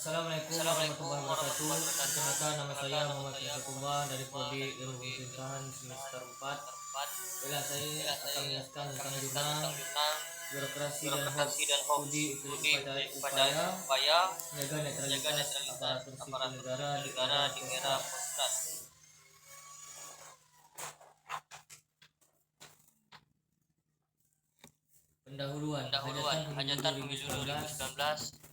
Assalamualaikum Assalamualaikum warahmatullahi wabarakatuh. warahmatullahi wabarakatuh. Perkenalkan, nama saya Perkenalkan, nama Muhammad saya Faisal Muhammad dari Faisal Prodi dari Ilmu Prodi Ilmu Pemerintahan semester Pemerintahan 4. semester 4. Baiklah, saya akan Saya menjelaskan akan tentang menjelaskan jurnal tentang jurnal birokrasi dan hoax. birokrasi dan hoax. Studi Studi upaya, pada upaya upaya menjaga menjaga netralitas netralitas aparatur sipil aparatur negara sipil di negara era di era post. post. Pendahuluan, Pendahuluan hajatan pemilu 2019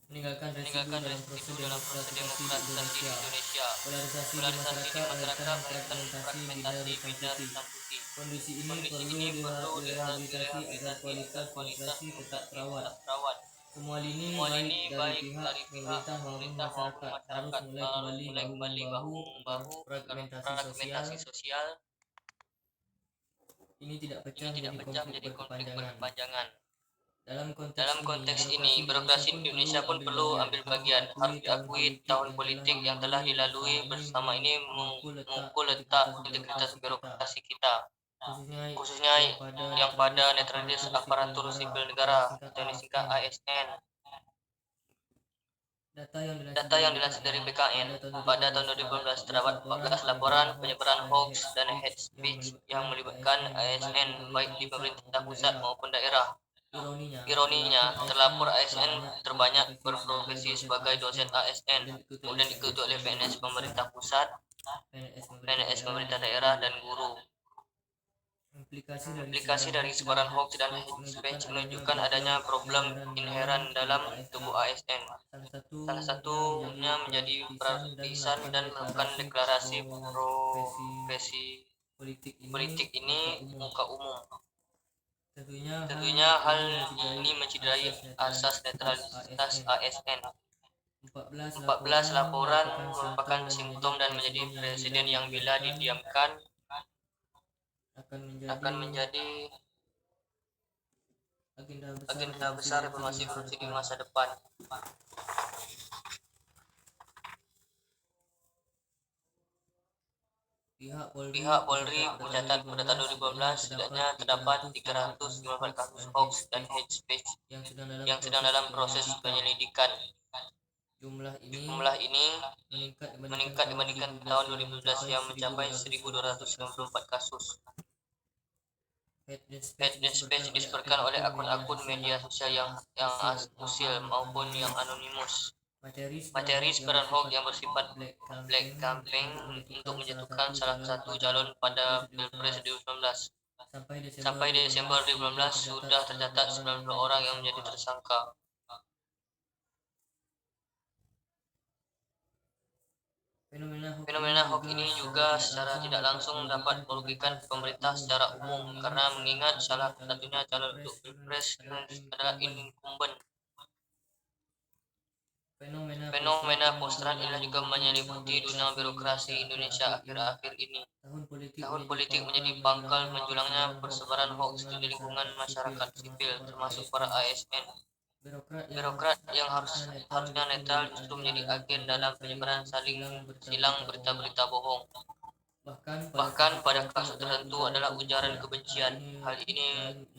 meninggalkan residu meninggalkan dalam residu proses dalam proses demokratisasi di demokratisasi di Indonesia. Indonesia. Polarisasi di Polarisasi di masyarakat masyarakat melahirkan melahirkan fragmentasi bidang fragmentasi hitam bidang putih. hitam putih. Kondisi ini Kondisi perlu ini perlu direhabilitasi agar direhabilitasi agar kualitas kualitas demokrasi tetap demokrasi terawat. tetap terawat. Semua lini Semua baik lini dari baik pihak dari pihak pemerintah maupun pemerintah maupun masyarakat harus masyarakat mulai harus kembali mulai bahu kembali membahu bahu agar membahu agar fragmentasi sosial fragmentasi sosial ini tidak ini pecah tidak menjadi pecah konflik menjadi konflik berkepanjangan. berkepanjangan. Dalam konteks Dalam ini, konteks ini, birokrasi birokrasi Indonesia Indonesia pun pun perlu perlu ambil ambil bagian. bagian. Harus Harus diakui diakui tahun politik yang telah dilalui bersama ini mampu letak memukul letak integritas integritas birokrasi kita, birokrasi kita, khususnya khususnya yang yang pada pada netralitas netralitas aparatur aparatur sipil sipil negara negara atau atau disingkat ASN. ASN. Data yang dilansir Data dari yang dilansir dari BKN BKN pada pada tahun tahun 2018 2018 terdapat terdapat 14 14 laporan laporan hoax penyebaran dan hoax hate dan speech hate yang speech yang melibatkan melibatkan ASN ASN baik pemerintah di pusat pemerintah maupun pusat daerah. maupun daerah. Ironinya, Ironinya, terlapor ASN terbanyak berprofesi berprofesi sebagai dosen ASN, kemudian diikuti oleh PNS pemerintah pusat, PNS pemerintah daerah, dan guru. Implikasi dari sebaran hoax dan hate speech menunjukkan adanya problem inheran dalam tubuh ASN. Salah satunya menjadi partisan dan melakukan deklarasi profesi politik ini muka umum. Tentunya hal ini mencederai asas netralitas ASN. 14 laporan merupakan simptom dan menjadi presiden yang bila didiamkan akan menjadi agenda besar reformasi korupsi di masa depan. Pihak Polri mencatat pada tahun 2015 setidaknya terdapat 354 kasus hoax dan hate speech yang sedang dalam proses penyelidikan. Jumlah ini meningkat dibandingkan tahun 2012 yang mencapai 1.294 kasus. Hate dan speech disebarkan oleh akun-akun media sosial yang usil maupun yang anonimus. Materi sebaran hoax yang bersifat black campaign untuk menjatuhkan salah satu calon pada Pilpres 2019. Sampai Desember 2019 sudah tercatat 90 orang yang menjadi tersangka. Fenomena hoax ini juga secara tidak langsung dapat merugikan pemerintah secara umum karena mengingat salah satunya calon untuk Pilpres adalah incumbent. Fenomena posteran inilah juga menyelimuti dunia birokrasi Indonesia akhir-akhir ini. Tahun politik menjadi pangkal menjulangnya persebaran hoax di lingkungan masyarakat sipil, termasuk para ASN. Birokrat yang harusnya netral justru menjadi agen dalam penyebaran silang berita-berita bohong. Bahkan pada kasus tertentu adalah ujaran kebencian. Hal ini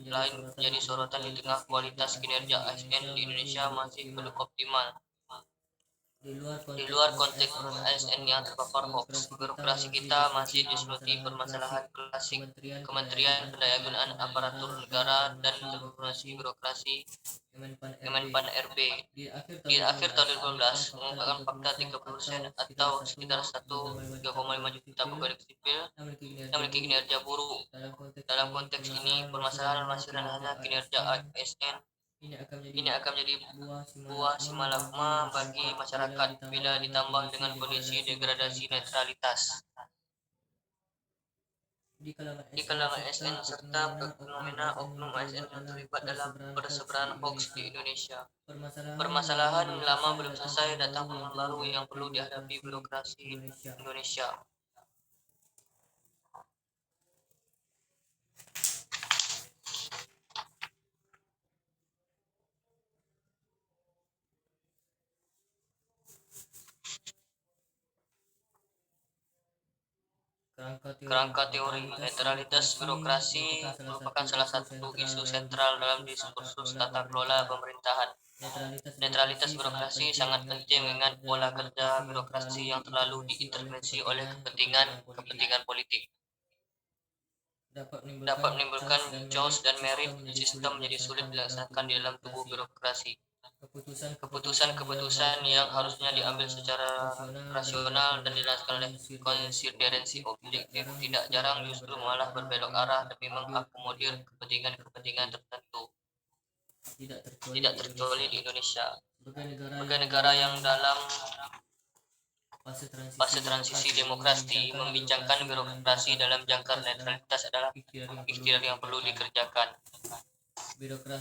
lain menjadi sorotan di tengah kualitas kinerja ASN di Indonesia masih belum optimal. Di luar konteks ASN yang terpapar hoax, birokrasi kita masih diseluti permasalahan klasik Kementerian Pendayagunaan Aparatur Negara dan Reformasi Birokrasi Kemenpan RB. Di akhir tahun 2015 mengungkapkan fakta 30% atau sekitar 1,5 juta pegawai sipil yang memiliki kinerja buruk. Dalam konteks ini, permasalahan masih hanya kinerja ASN. Ini akan menjadi buah simalakama bagi masyarakat bila ditambah dengan kondisi degradasi netralitas di kalangan ASN serta fenomena oknum ASN yang terlibat dalam persebaran hoax di Indonesia. Permasalahan lama belum selesai, datang problem baru yang perlu dihadapi birokrasi Indonesia. Kerangka teori netralitas birokrasi merupakan salah satu isu sentral dalam diskursus tata kelola pemerintahan. Netralitas birokrasi sangat penting mengingat pola kerja birokrasi yang terlalu diintervensi oleh kepentingan politik. Dapat menimbulkan chaos dan merit sistem menjadi sulit dilaksanakan di dalam tubuh birokrasi. Keputusan-keputusan yang harusnya diambil secara rasional dan dilaksanakan oleh konsideransi objektif tidak jarang justru malah berbelok arah demi mengakomodir kepentingan tertentu. Tidak terkecuali di Indonesia, sebagai negara yang dalam fase transisi demokrasi, membincangkan birokrasi dalam jangkar netralitas adalah ikhtiar yang perlu dikerjakan.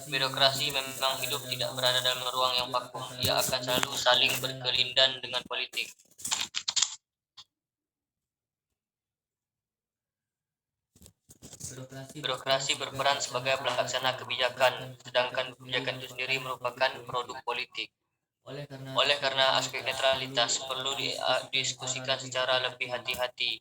Birokrasi memang hidup tidak berada dalam ruang yang vakum, ia akan selalu saling berkelindan dengan politik. Birokrasi berperan sebagai pelaksana kebijakan, sedangkan kebijakan itu sendiri merupakan produk politik. Oleh karena aspek netralitas perlu didiskusikan secara lebih hati-hati.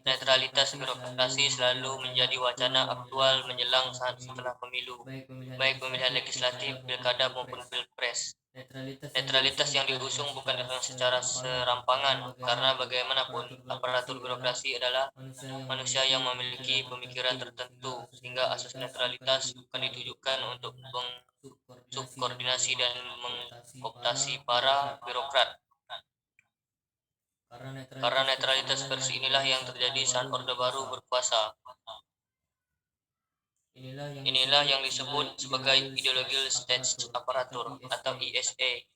Netralitas birokrasi selalu menjadi wacana aktual menjelang saat setelah pemilu, baik pemilihan legislatif, pilkada maupun pilpres. Netralitas yang diusung bukan secara serampangan, karena bagaimanapun aparatur birokrasi adalah manusia yang memiliki pemikiran tertentu, sehingga asas netralitas bukan ditujukan untuk subordinasi dan mengoptasi para birokrat. Karena netralitas versi inilah yang terjadi saat Orde Baru berkuasa. Inilah yang disebut sebagai ideological state aparatur atau ISA.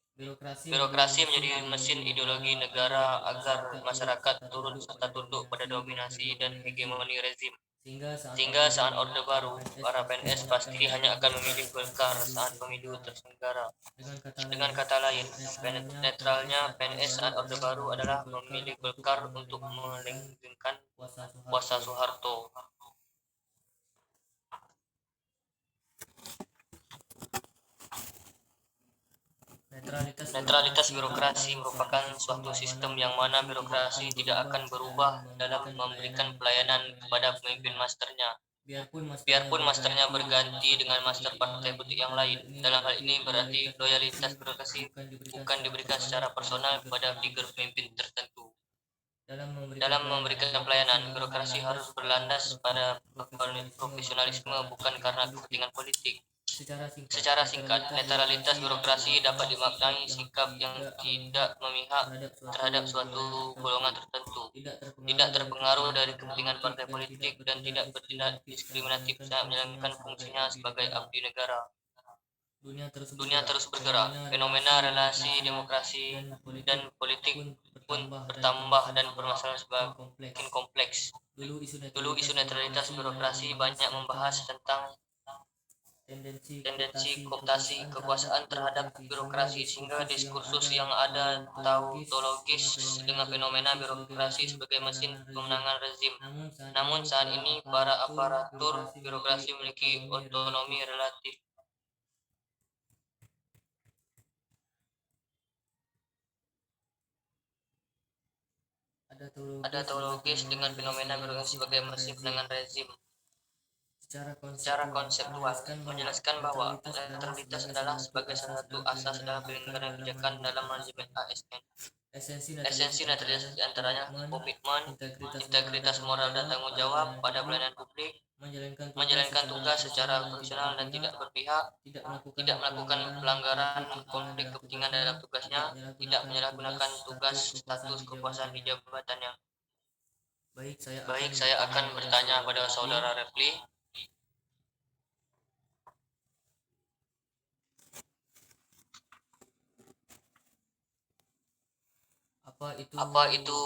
Birokrasi menjadi mesin ideologi negara agar masyarakat turut serta tunduk pada dominasi dan hegemoni rezim. Sehingga saat Orde Baru, para PNS pasti hanya akan memilih Golkar saat pemilu terselenggara. Dengan kata lain, netralnya PNS saat Orde Baru adalah memilih Golkar untuk melanggengkan kuasa Soeharto. Netralitas birokrasi merupakan suatu sistem yang mana birokrasi tidak akan berubah dalam memberikan pelayanan kepada pemimpin masternya. Biarpun masternya berganti dengan master partai politik yang lain. Dalam hal ini berarti loyalitas birokrasi bukan diberikan secara personal kepada figur pemimpin tertentu. Dalam memberikan pelayanan, birokrasi harus berlandas pada profesionalisme bukan karena kepentingan politik. Secara singkat, netralitas birokrasi dapat dimaknai sikap yang tidak memihak terhadap suatu golongan tertentu, tidak terpengaruh dari kepentingan partai politik, dan tidak bertindak diskriminatif saat menjalankan fungsinya sebagai abdi negara. Dunia terus bergerak, fenomena relasi demokrasi dan politik pun bertambah dan permasalahan semakin kompleks. Dulu isu netralitas birokrasi banyak membahas tentang tendensi kooptasi kekuasaan terhadap birokrasi, sehingga diskursus yang ada tautologis dengan fenomena birokrasi sebagai mesin pemenangan rezim. Namun saat ini para aparatur birokrasi memiliki otonomi relatif. Ada tautologis dengan fenomena birokrasi sebagai mesin pemenangan rezim. Secara konseptual, menjelaskan bahwa netralitas adalah sebagai salah satu asas dalam penyelenggaraan kebijakan dalam manajemen ASN. Esensi netralitas diantaranya komitmen, integritas moral dan tanggung jawab pada pelayanan publik, menjalankan tugas secara profesional dan tidak berpihak, tidak melakukan pelanggaran konflik kepentingan dalam tugasnya, tidak menyalahgunakan tugas status kekuasaan di jabatannya. Baik, saya akan bertanya pada saudara Refli. Apa itu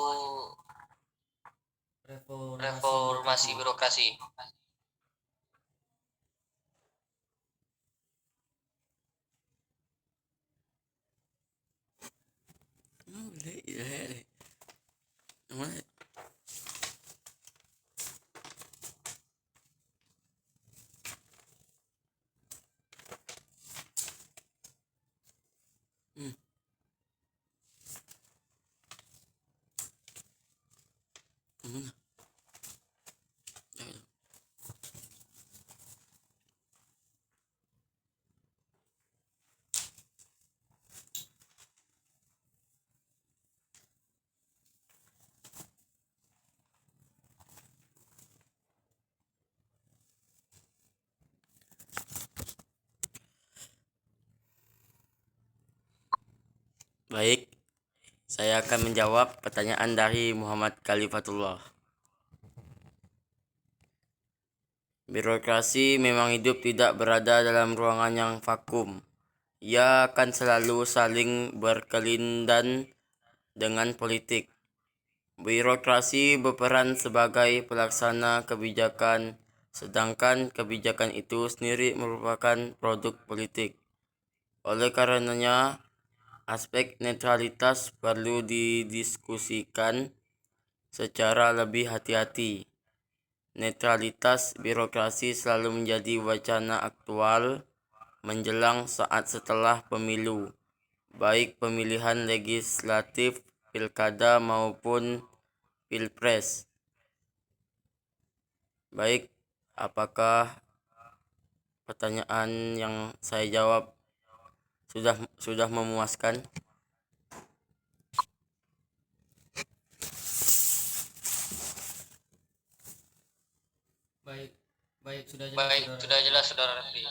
reformasi birokrasi? Baik, saya akan menjawab pertanyaan dari Muhammad Khalifatullah. Birokrasi memang hidup tidak berada dalam ruangan yang vakum. Ia akan selalu saling berkelindan dengan politik. Birokrasi berperan sebagai pelaksana kebijakan, sedangkan kebijakan itu sendiri merupakan produk politik. Oleh karenanya, aspek netralitas perlu didiskusikan secara lebih hati-hati. Netralitas birokrasi selalu menjadi wacana aktual menjelang saat setelah pemilu, baik pemilihan legislatif, pilkada maupun pilpres. Baik, apakah pertanyaan yang saya jawab sudah memuaskan? Baik, sudah jelas. Baik, sudah jelas Saudara Refli.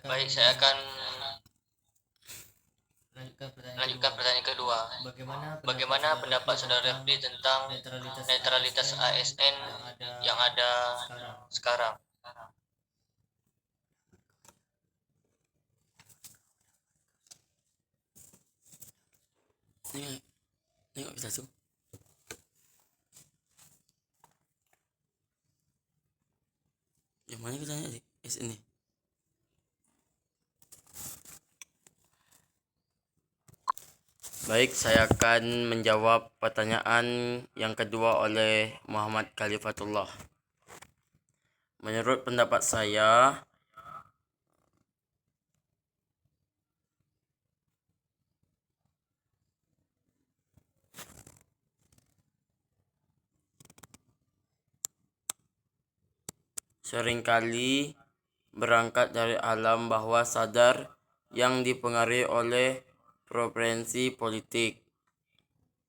Baik, saya akan lanjutkan pertanyaan kedua. Bagaimana pendapat Saudara Refli tentang netralitas ASN yang ada sekarang? Nengok bisa tuh. Yang mana kita tanya sih? Ini. Baik, saya akan menjawab pertanyaan yang kedua oleh Muhammad Khalifatullah. Menurut pendapat saya, seringkali berangkat dari alam bawah sadar yang dipengaruhi oleh preferensi politik.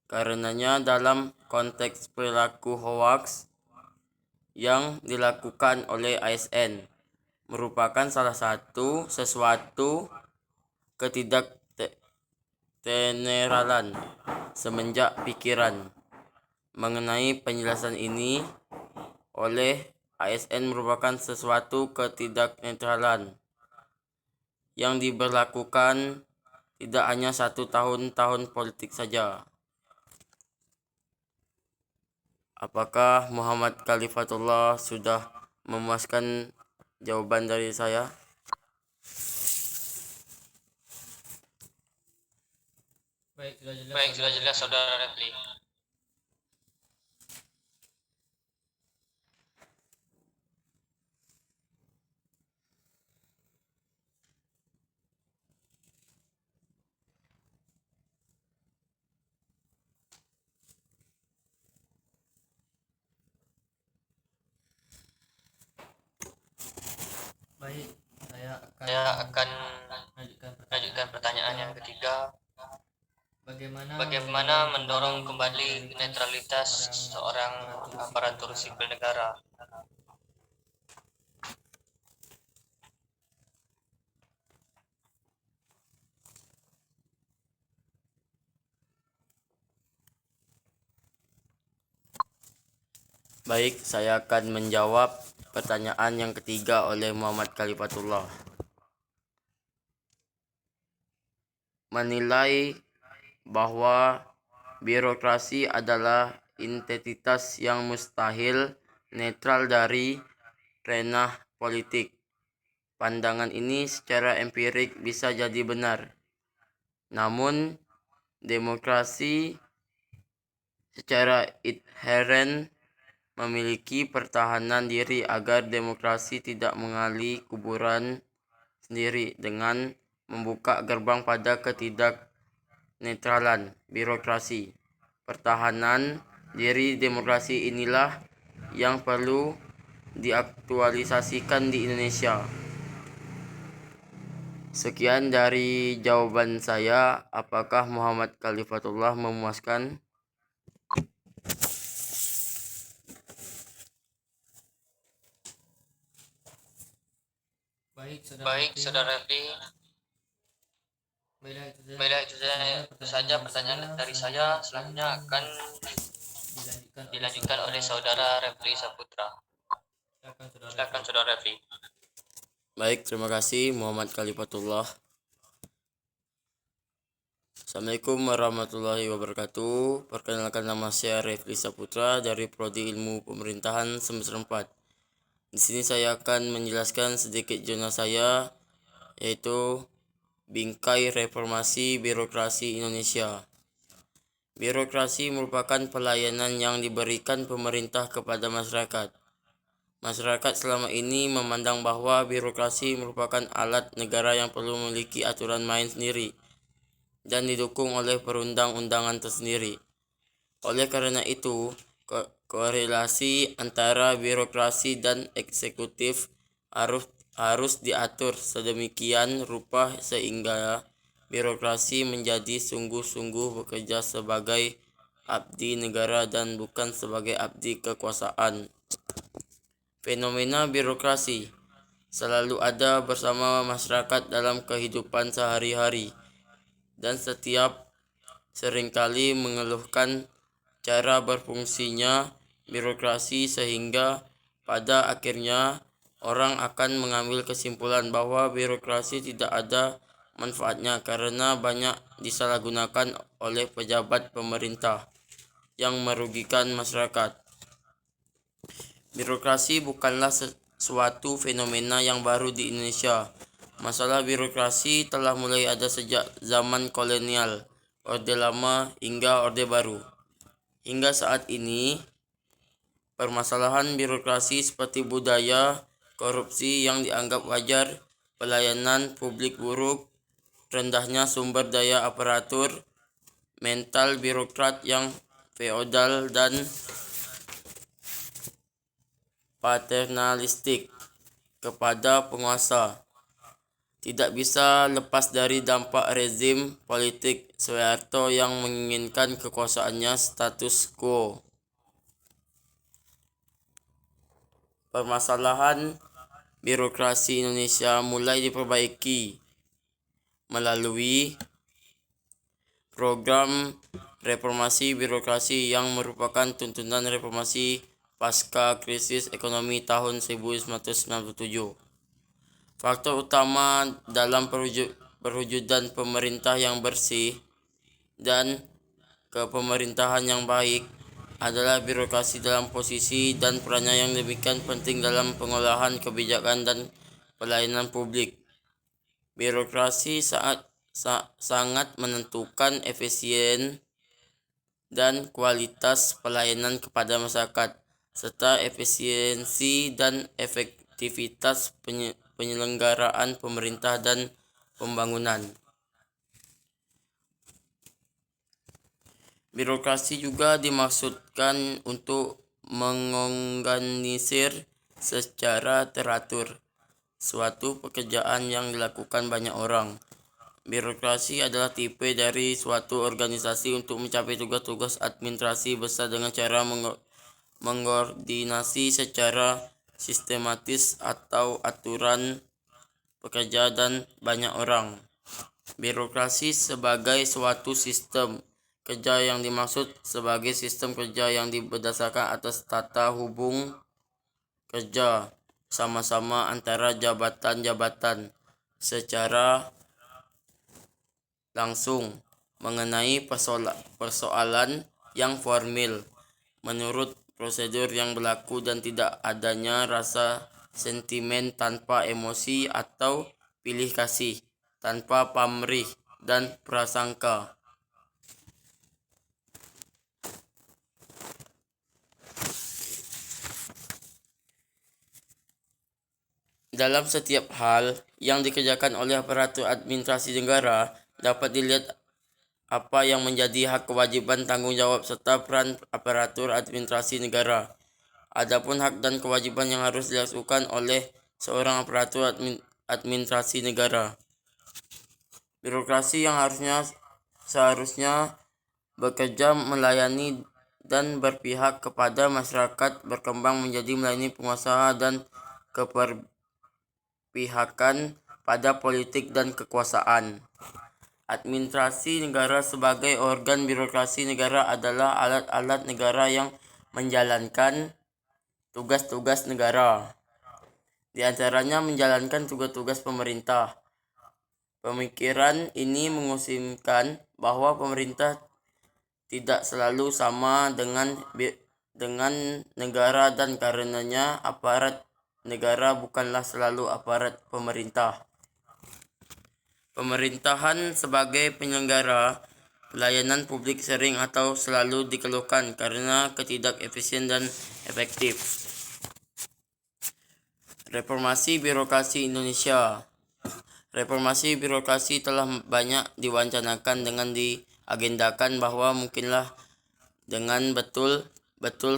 Karenanya dalam konteks perilaku hoax yang dilakukan oleh ASN merupakan salah satu sesuatu ketidakteneralan semenjak pikiran mengenai penjelasan ini oleh ASN merupakan sesuatu ketidaknetralan yang diberlakukan tidak hanya satu tahun politik saja. Apakah Muhammad Khalifatullah sudah memuaskan jawaban dari saya? Baik, sudah jelas Saudara Refli. Baik, Saya akan lanjutkan pertanyaan yang ketiga. Bagaimana mendorong kembali netralitas seorang aparatur sipil negara? Baik, saya akan menjawab pertanyaan yang ketiga oleh Muhammad Khalifatullah. Menilai bahwa birokrasi adalah entitas yang mustahil netral dari ranah politik. Pandangan ini secara empirik bisa jadi benar. Namun, demokrasi secara inheren memiliki pertahanan diri agar demokrasi tidak mengali kuburan sendiri dengan membuka gerbang pada ketidaknetralan birokrasi. pertahanan diri demokrasi inilah yang perlu diaktualisasikan di Indonesia. Sekian dari jawaban saya. Apakah Muhammad Khalifatullah memuaskan? Baik, Saudara Refli. Baiklah, itu saja pertanyaan dari saya. Selanjutnya akan dilanjutkan oleh Saudara Refli Saputra. Silakan Saudara Refli. Baik, terima kasih Muhammad Khalifatullah. Assalamualaikum warahmatullahi wabarakatuh. Perkenalkan, nama saya Refli Saputra dari Prodi Ilmu Pemerintahan semester 4. Di sini saya akan menjelaskan sedikit jurnal saya, yaitu Bingkai Reformasi Birokrasi Indonesia. Birokrasi merupakan pelayanan yang diberikan pemerintah kepada masyarakat. Masyarakat selama ini memandang bahwa birokrasi merupakan alat negara yang perlu memiliki aturan main sendiri dan didukung oleh perundang-undangan tersendiri. Oleh karena itu, korelasi antara birokrasi dan eksekutif harus diatur sedemikian rupa sehingga birokrasi menjadi sungguh-sungguh bekerja sebagai abdi negara dan bukan sebagai abdi kekuasaan. Fenomena birokrasi selalu ada bersama masyarakat dalam kehidupan sehari-hari, dan setiap seringkali mengeluhkan cara berfungsinya birokrasi, sehingga pada akhirnya orang akan mengambil kesimpulan bahwa birokrasi tidak ada manfaatnya karena banyak disalahgunakan oleh pejabat pemerintah yang merugikan masyarakat. Birokrasi bukanlah suatu fenomena yang baru di Indonesia. Masalah birokrasi telah mulai ada sejak zaman kolonial, Orde Lama hingga Orde Baru. Hingga saat ini, permasalahan birokrasi seperti budaya korupsi yang dianggap wajar, pelayanan publik buruk, rendahnya sumber daya aparatur, mental birokrat yang feodal dan paternalistik kepada penguasa tidak bisa lepas dari dampak rezim politik Soeharto yang menginginkan kekuasaannya status quo. Permasalahan birokrasi Indonesia mulai diperbaiki melalui program reformasi birokrasi yang merupakan tuntunan reformasi pasca krisis ekonomi tahun 1997. Faktor utama dalam perwujudan pemerintah yang bersih dan kepemerintahan yang baik adalah birokrasi dalam posisi dan perannya yang demikian penting dalam pengolahan kebijakan dan pelayanan publik. Birokrasi sangat menentukan efisien dan kualitas pelayanan kepada masyarakat, serta efisiensi dan efektivitas penyelenggaraan pemerintah dan pembangunan. Birokrasi juga dimaksudkan untuk mengorganisir secara teratur suatu pekerjaan yang dilakukan banyak orang. Birokrasi adalah tipe dari suatu organisasi untuk mencapai tugas-tugas administrasi besar dengan cara mengkoordinasi secara sistematis atau aturan pekerja dan banyak orang. Birokrasi sebagai suatu sistem kerja yang dimaksud sebagai sistem kerja yang berdasarkan atas tata hubung kerja sama-sama antara jabatan-jabatan secara langsung mengenai persoalan yang formil menurut prosedur yang berlaku dan tidak adanya rasa sentimen tanpa emosi atau pilih kasih tanpa pamrih dan prasangka. Dalam setiap hal yang dikerjakan oleh aparatur administrasi negara dapat dilihat apa yang menjadi hak, kewajiban, tanggung jawab, serta peran aparatur administrasi negara. Adapun hak dan kewajiban yang harus dilakukan oleh seorang aparatur administrasi negara. Birokrasi yang seharusnya bekerja melayani dan berpihak kepada masyarakat berkembang menjadi melayani pengusaha dan keberpihakan pada politik dan kekuasaan. Administrasi negara sebagai organ birokrasi negara adalah alat-alat negara yang menjalankan tugas-tugas negara. Di antaranya menjalankan tugas-tugas pemerintah. Pemikiran ini mengusimkan bahwa pemerintah tidak selalu sama dengan negara dan karenanya aparat negara bukanlah selalu aparat pemerintah. Pemerintahan sebagai penyelenggara pelayanan publik sering atau selalu dikeluhkan karena ketidakefisien dan efektif. Reformasi birokrasi Indonesia. Reformasi birokrasi telah banyak diwacanakan dengan diagendakan bahwa mungkinlah dengan betul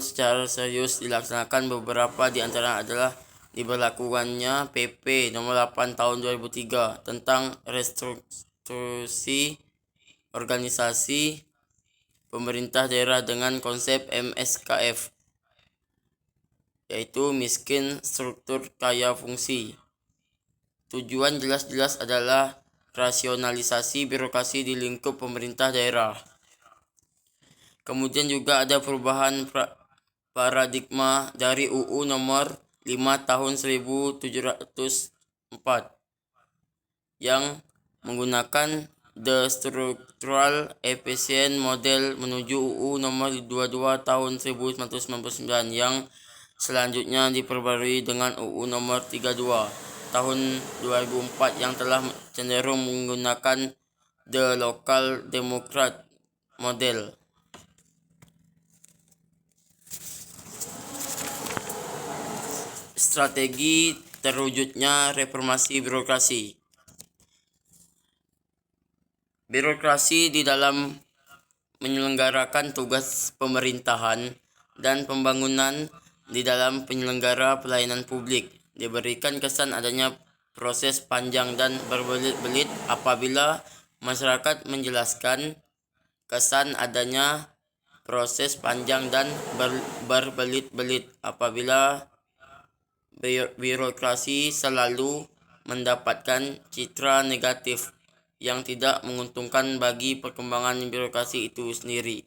secara serius dilaksanakan. Beberapa di antara adalah diberlakukannya PP nomor 8 tahun 2003 tentang restrukturasi organisasi pemerintah daerah dengan konsep MSKF, yaitu miskin struktur kaya fungsi. Tujuan jelas-jelas adalah rasionalisasi birokrasi di lingkup pemerintah daerah. Kemudian juga ada perubahan paradigma dari UU nomor 5 tahun 1704 yang menggunakan The Structural Efficient Model menuju UU nomor 22 tahun 1999 yang selanjutnya diperbarui dengan UU nomor 32 tahun 2004 yang telah cenderung menggunakan The Local Democrat Model. Strategi terwujudnya reformasi birokrasi. Birokrasi di dalam menyelenggarakan tugas pemerintahan dan pembangunan di dalam penyelenggara pelayanan publik diberikan kesan adanya proses panjang dan berbelit-belit. Apabila masyarakat menjelaskan kesan adanya proses panjang dan berbelit-belit, apabila birokrasi selalu mendapatkan citra negatif yang tidak menguntungkan bagi perkembangan birokrasi itu sendiri.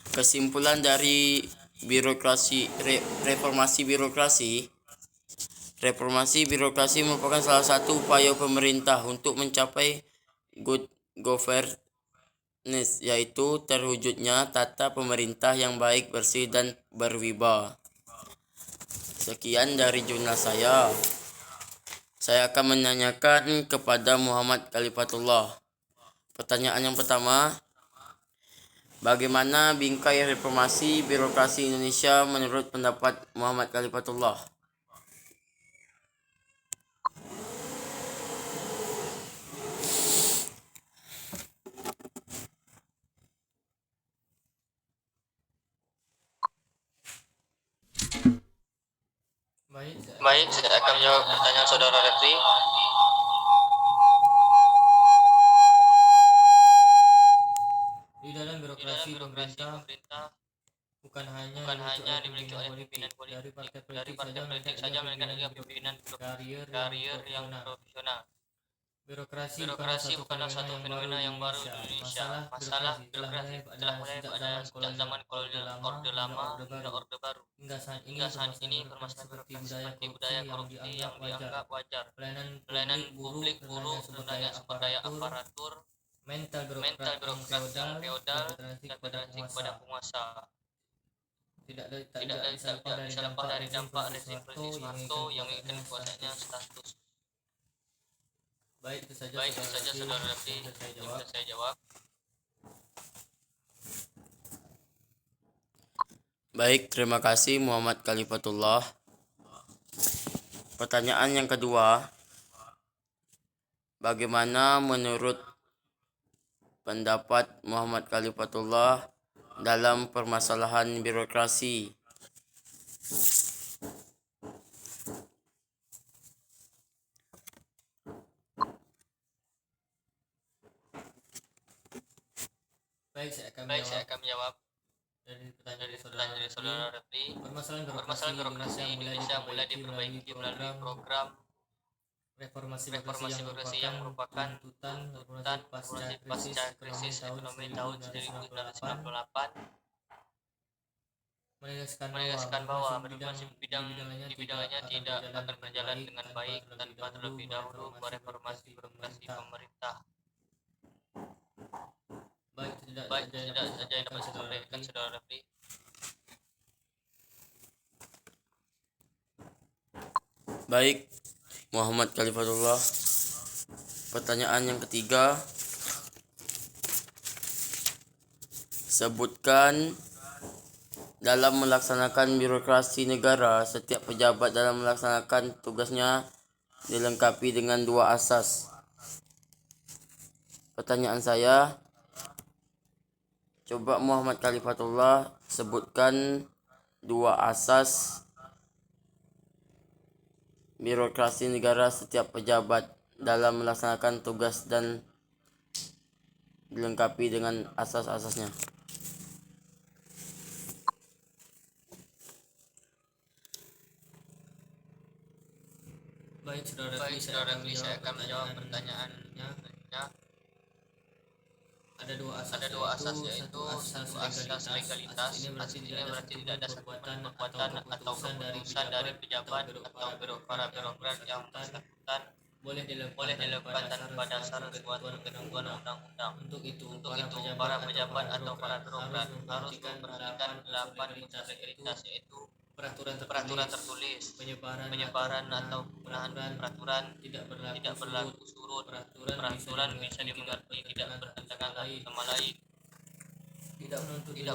Kesimpulan dari reformasi birokrasi. Reformasi birokrasi merupakan salah satu upaya pemerintah untuk mencapai good governance, yaitu terwujudnya tata pemerintah yang baik, bersih, dan berwibawa. Sekian dari jurnal saya. Saya akan menanyakan kepada Muhammad Khalifatullah. Pertanyaan yang pertama, bagaimana bingkai reformasi birokrasi Indonesia menurut pendapat Muhammad Khalifatullah? Baik, saya akan menjawab pertanyaan saudara Refri. Di dalam birokrasi pemerintah bukan hanya dimiliki oleh pimpinan politik dari partai politik saja, melainkan juga pimpinan karier yang profesional. Birokrasi bukanlah satu fenomena yang baru di Indonesia. Masalah birokrasi telah mulai pada sejak zaman kolonial, Orde Lama hingga Orde Baru. Hingga saat ini permasalahan birokrasi seperti budaya korupsi yang dianggap wajar, pelayanan publik buruk, rendahnya sumber daya aparatur, mental birokrat yang feodal, dan toleransi kepada penguasa. Tidak bisa lepas dari dampak rezim Soeharto yang menginginkan kekuasaannya status. Baik, itu saja saudara Refri yang bisa saya jawab. Baik, terima kasih Muhammad Khalifatullah. Pertanyaan yang kedua, Bagaimana menurut pendapat Muhammad Khalifatullah dalam permasalahan birokrasi? Baik, saya akan menjawab dari pertanyaan dari saudara pertanyaan Refli. saudara Refli. Permasalahan birokrasi Indonesia mulai diperbaiki melalui program reformasi birokrasi yang merupakan tuntutan reformasi pasca krisis ekonomi tahun 1998, menegaskan bahwa reformasi di bidangnya tidak akan berjalan dengan baik tanpa terlebih dahulu reformasi birokrasi pemerintah. Baik, tidak saja yang dapat saya sampaikan saudara Refli. Baik, Muhammad Khalifatullah. Pertanyaan yang ketiga, sebutkan dalam melaksanakan birokrasi negara, setiap pejabat dalam melaksanakan tugasnya dilengkapi dengan dua asas. Pertanyaan saya, coba Muhammad Khalifatullah sebutkan dua asas birokrasi negara setiap pejabat dalam melaksanakan tugas dan dilengkapi dengan asas-asasnya. Baik, saudara Refli, saya akan menjawab pertanyaannya. Ada dua asas yaitu satu asas legalitas. Asas ini berarti tidak ada satu perbuatan atau keputusan dari pejabat atau birokrat yang bersangkutan boleh dilakukan tanpa dasar suatu ketentuan undang-undang. Untuk itu, para pejabat atau para birokrat harus memperhatikan 8 unsur legalitas, yaitu peraturan tertulis, penyebaran atau penggunaan peraturan, tidak berlaku surut, peraturan bisa dimengerti tidak bertentangan satu sama lain, tidak menuntut di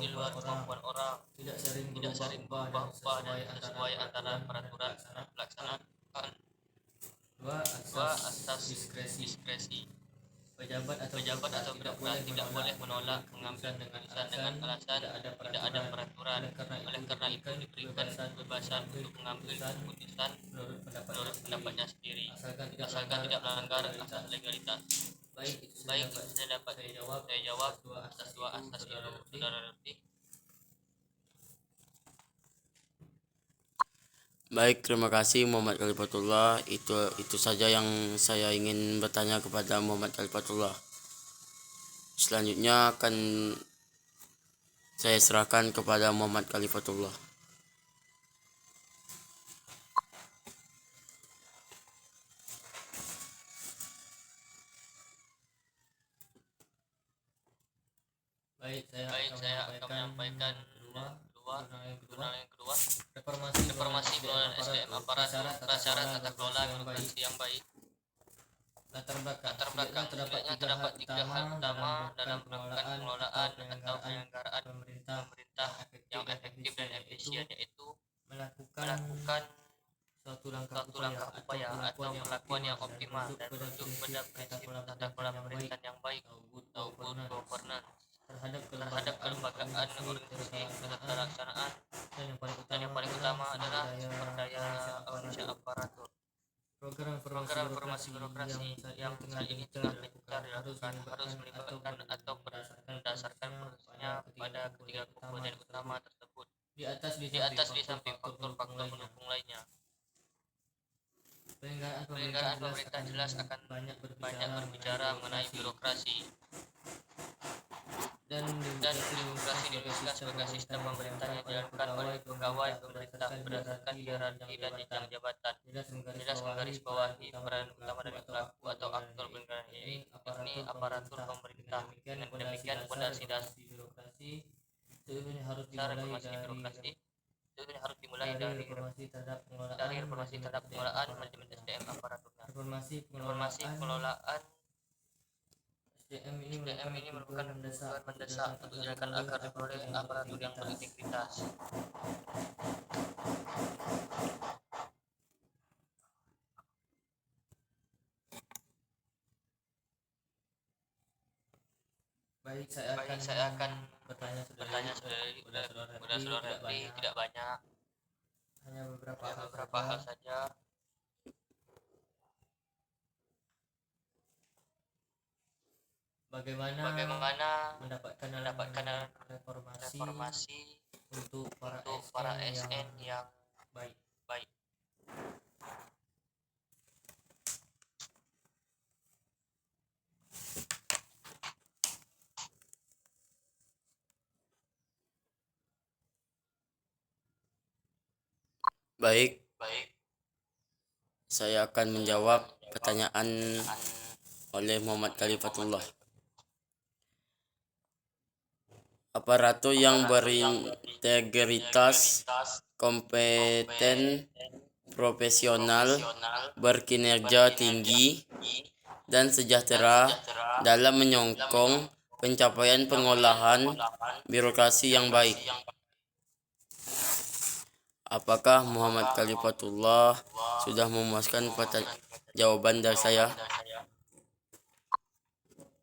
luar kemampuan orang, tidak sering berubah-ubah dan sesuai antara peraturan pelaksanaan. Dua, asas diskresi. Pejabat atau birokrat tidak boleh menolak mengambil keputusan dengan alasan tidak ada peraturan. Oleh karena itu diberikan kebebasan untuk mengambil keputusan menurut pendapatnya sendiri, asalkan tidak melanggar asas legalitas. Baik, itu saya dapat saya jawab atas dua asas itu, saudara Refli. Baik, terima kasih Muhammad Khalifatullah. Itu saja yang saya ingin bertanya kepada Muhammad Khalifatullah. Selanjutnya akan saya serahkan kepada Muhammad Khalifatullah. Baik, saya akan menyampaikan jurnal yang kedua. Reformasi pengelolaan SDM aparatur, prasyarat tata kelola birokrasi yang baik. Latar belakang terdapat tiga hal utama dalam melakukan pengelolaan atau penyelenggaraan pemerintah yang efektif dan efisien, yaitu melakukan suatu langkah upaya atau perlakuan yang optimal dan merujuk pada prinsip tata kelola pemerintahan yang baik atau good governance terhadap kelembagaan organisasi ketataraksanaan, dan yang paling utama adalah sumber daya manusia aparatur. Program reformasi birokrasi yang saat ini tengah gencar dilakukan harus melibatkan atau berdasarkan prosesnya pada ketiga komponen utama tersebut, di atas di samping faktor-faktor pendukung lainnya. Penyelenggaraan pemerintah jelas akan banyak berbicara mengenai birokrasi, dan birokrasi di Indonesia sebagai sistem pemerintahan yang dilakukan oleh pegawai pemerintah berdasarkan hierarki dan jenjang jabatan. Jelas menggarisbawahi peran utama dari pelaku atau aktor penyelenggaraan, yakni aparatur pemerintah. Dengan demikian, fondasi birokrasi secara reformasi birokrasi harus dimulai dari reformasi terhadap pengelolaan manajemen SDM aparaturnya. Reformasi pengelolaan SDM ini merupakan kebutuhan mendesak untuk dijalankan agar diperoleh aparatur yang berintegritas. Baik, saya akan bertanya kepada saudara Ri, tidak banyak, hanya beberapa hal saja. Bagaimana mendapatkan reformasi untuk para ASN yang baik. Baik, saya akan menjawab pertanyaan oleh Muhammad Khalifatullah. Aparatur yang berintegritas, kompeten, profesional, berkinerja tinggi, dan sejahtera dalam menyokong pencapaian pengolahan birokrasi yang baik. Apakah Muhammad Khalifatullah sudah memuaskan jawaban dari saya?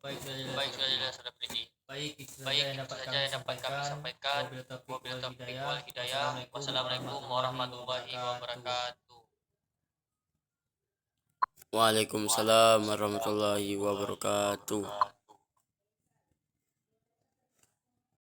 Baik, sudah jelas, saudara Pridi. Baik, itu saja yang dapat kami sampaikan. Wabillahi taufiq wal hidayah. Wassalamualaikum warahmatullahi wabarakatuh. Waalaikumsalam warahmatullahi wabarakatuh.